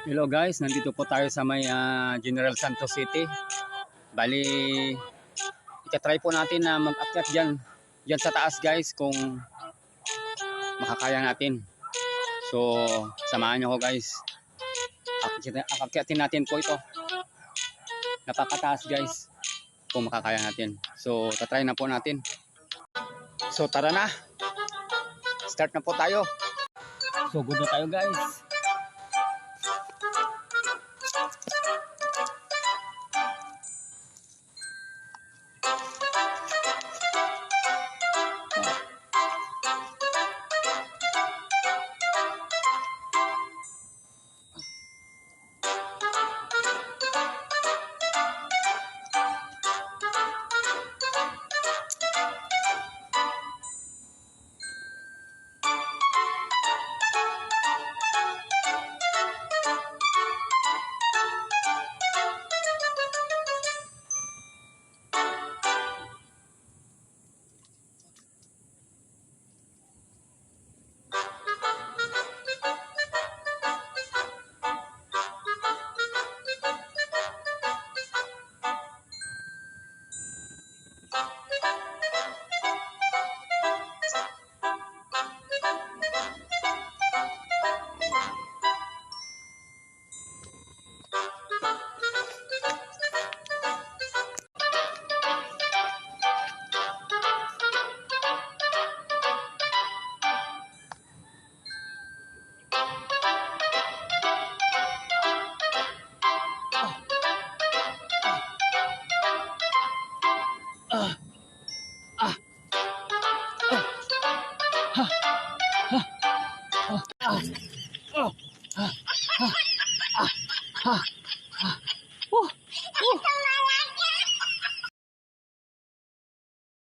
Hello guys, nandito po tayo sa may General Santos City. Bali, itatry po natin na mag-akyat dyan sa taas guys kung makakaya natin. So, samahan nyo ko guys. Akyatin natin po ito. Napakataas guys kung makakaya natin. So, tatry na po natin. So, tara na. Start na po tayo. So, good na tayo guys.